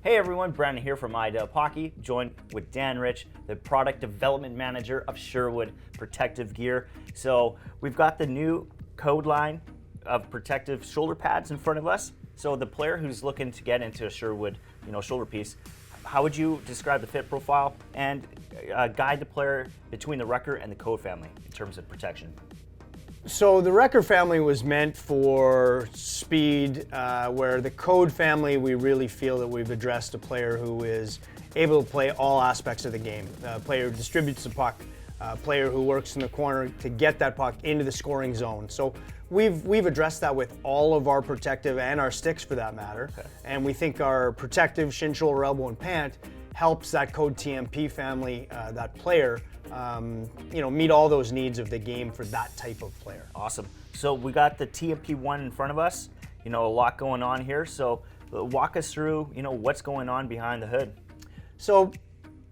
Hey everyone, Brandon here from Untitled Hockey, joined with Dan Rich, the Product Development Manager of Sherwood Protective Gear. So we've got the new Code line of protective shoulder pads in front of us. So the player who's looking to get into a Sherwood, shoulder piece, how would you describe the fit profile and guide the player between the Rucker and the Code family in terms of protection? So the Rucker family was meant for speed, where the Code family, we really feel that we've addressed a player who is able to play all aspects of the game. A player who distributes the puck, a player who works in the corner to get that puck into the scoring zone. So we've addressed that with all of our protective and our sticks for that matter. Okay. And we think our protective shin, shoulder, elbow, and pant helps that Code TMP family, that player, meet all those needs of the game for that type of player. Awesome. So we got the TMP1 in front of us, a lot going on here. So walk us through, what's going on behind the hood. So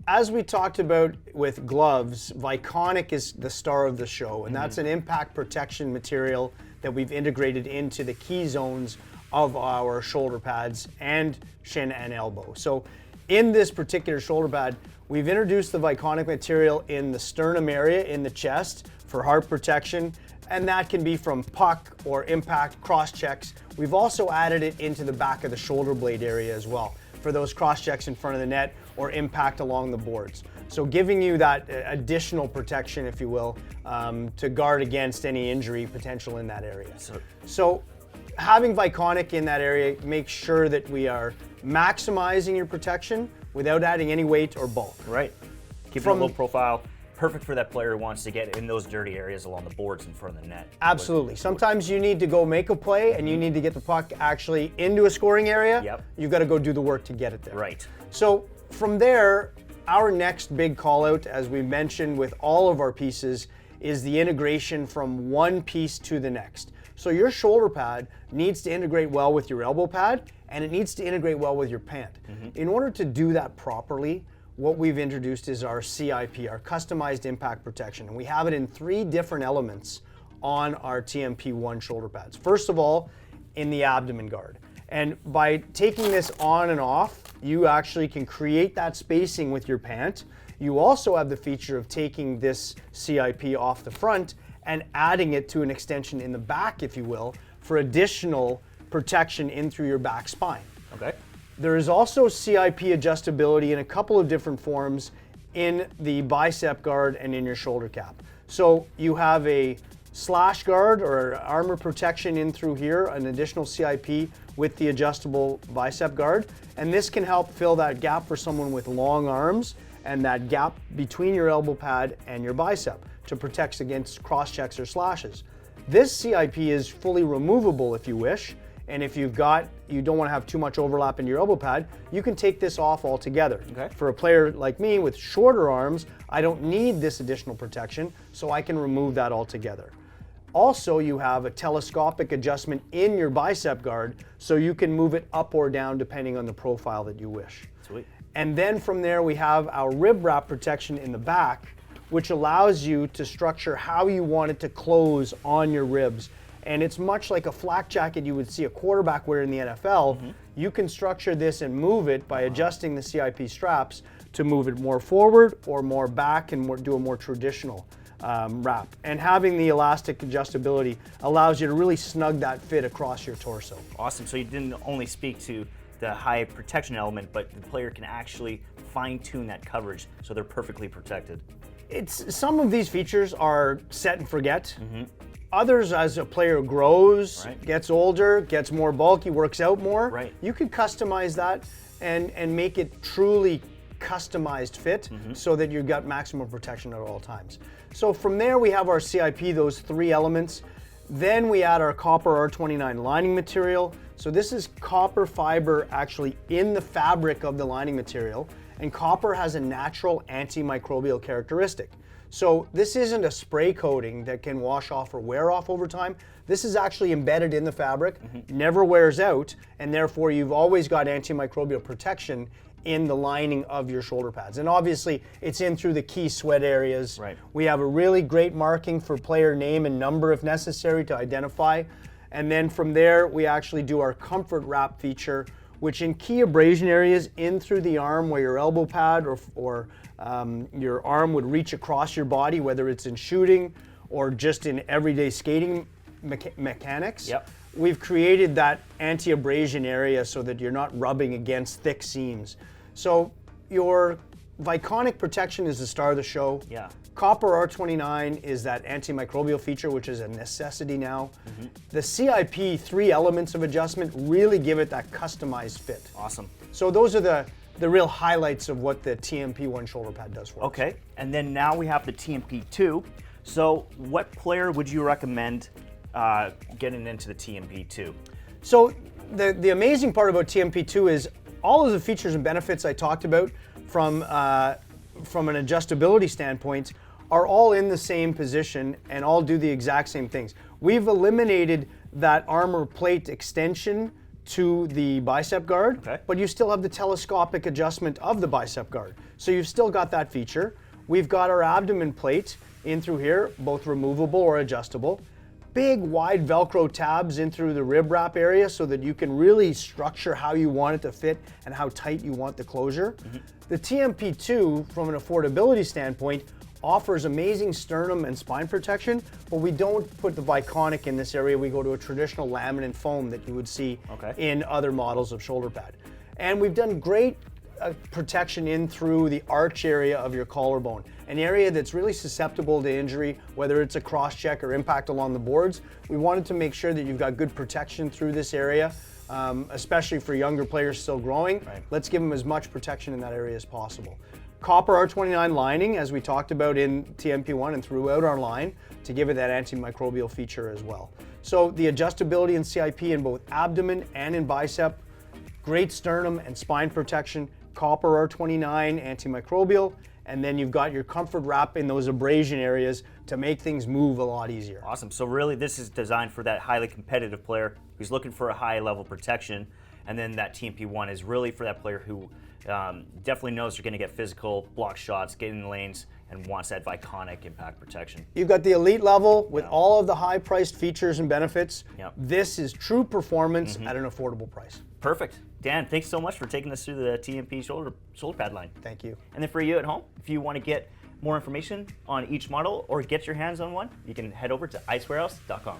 as we talked about with gloves, Viconic is the star of the show, and that's an impact protection material that we've integrated into the key zones of our shoulder pads and shin and elbow. So in this particular shoulder pad, we've introduced the Viconic material in the sternum area in the chest for heart protection, and that can be from puck or impact cross checks. We've also added it into the back of the shoulder blade area as well for those cross checks in front of the net or impact along the boards. So giving you that additional protection, if you will, to guard against any injury potential in that area. So having Viconic in that area makes sure that we are maximizing your protection without adding any weight or bulk. Right. Keeping a low profile, perfect for that player who wants to get in those dirty areas along the boards in front of the net. Absolutely. Sometimes you need to go make a play and you need to get the puck actually into a scoring area. Yep. You've got to go do the work to get it there. Right. So from there, our next big call out, as we mentioned with all of our pieces, is the integration from one piece to the next. So your shoulder pad needs to integrate well with your elbow pad, and it needs to integrate well with your pant. In order to do that properly, what we've introduced is our CIP, our Customized Impact Protection, and we have it in 3 different elements on our TMP1 shoulder pads. First of all, in the abdomen guard. And by taking this on and off, you actually can create that spacing with your pant. You also have the feature of taking this CIP off the front and adding it to an extension in the back, if you will, for additional protection in through your back spine. Okay. There is also CIP adjustability in a couple of different forms in the bicep guard and in your shoulder cap. So you have a slash guard or armor protection in through here, an additional CIP with the adjustable bicep guard, and this can help fill that gap for someone with long arms and that gap between your elbow pad and your bicep to protect against cross checks or slashes. This CIP is fully removable if you wish, and if you don't want to have too much overlap in your elbow pad, you can take this off altogether. Okay. For a player like me with shorter arms, I don't need this additional protection, so I can remove that altogether. Also, you have a telescopic adjustment in your bicep guard, so you can move it up or down depending on the profile that you wish. Sweet. And then from there, we have our rib wrap protection in the back, which allows you to structure how you want it to close on your ribs. And it's much like a flak jacket you would see a quarterback wear in the NFL. You can structure this and move it by adjusting the CIP straps to move it more forward or more back and do a more traditional wrap. And having the elastic adjustability allows you to really snug that fit across your torso. Awesome. So you didn't only speak to the high protection element, but the player can actually fine-tune that coverage so they're perfectly protected. Some of these features are set and forget. Others, as a player grows, gets older, gets more bulky, works out more, you can customize that and make it truly customized fit so that you've got maximum protection at all times. So from there we have our CIP, those 3 elements. Then we add our copper R29 lining material. So this is copper fiber actually in the fabric of the lining material, and copper has a natural antimicrobial characteristic. So this isn't a spray coating that can wash off or wear off over time. This is actually embedded in the fabric, never wears out, and therefore you've always got antimicrobial protection in the lining of your shoulder pads. And obviously it's in through the key sweat areas. We have a really great marking for player name and number if necessary to identify. And then from there, we actually do our comfort wrap feature, which in key abrasion areas in through the arm where your elbow pad or your arm would reach across your body, whether it's in shooting or just in everyday skating mechanics. Yep. We've created that anti-abrasion area so that you're not rubbing against thick seams. So your Viconic protection is the star of the show. Yeah. Copper R29 is that antimicrobial feature, which is a necessity now. The CIP 3 elements of adjustment really give it that customized fit. Awesome. So those are the real highlights of what the TMP1 shoulder pad does for us. Okay, and then now we have the TMP2. So what player would you recommend getting into the TMP2? So the amazing part about TMP2 is all of the features and benefits I talked about from an adjustability standpoint are all in the same position and all do the exact same things. We've eliminated that armor plate extension to the bicep guard, but you still have the telescopic adjustment of the bicep guard. So you've still got that feature. We've got our abdomen plate in through here, both removable or adjustable. Big wide Velcro tabs in through the rib wrap area so that you can really structure how you want it to fit and how tight you want the closure. The TMP2, from an affordability standpoint, offers amazing sternum and spine protection, but we don't put the Viconic in this area. We go to a traditional laminate foam that you would see in other models of shoulder pad. And we've done great protection in through the arch area of your collarbone, an area that's really susceptible to injury, whether it's a cross check or impact along the boards. We wanted to make sure that you've got good protection through this area, especially for younger players still growing. Let's give them as much protection in that area as possible. Copper R29 lining, as we talked about in TMP1 and throughout our line, to give it that antimicrobial feature as well. So the adjustability and CIP in both abdomen and in bicep, great sternum and spine protection, copper R29 antimicrobial, and then you've got your comfort wrap in those abrasion areas to make things move a lot easier. Awesome. So really this is designed for that highly competitive player who's looking for a high level protection, and then that TMP1 is really for that player who definitely knows you're going to get physical, block shots, get in the lanes, and wants that Viconic impact protection. You've got the elite level with all of the high-priced features and benefits. This is true performance at an affordable price. Perfect. Dan, thanks so much for taking us through the TMP shoulder pad line. Thank you. And then for you at home, if you want to get more information on each model or get your hands on one, you can head over to icewarehouse.com.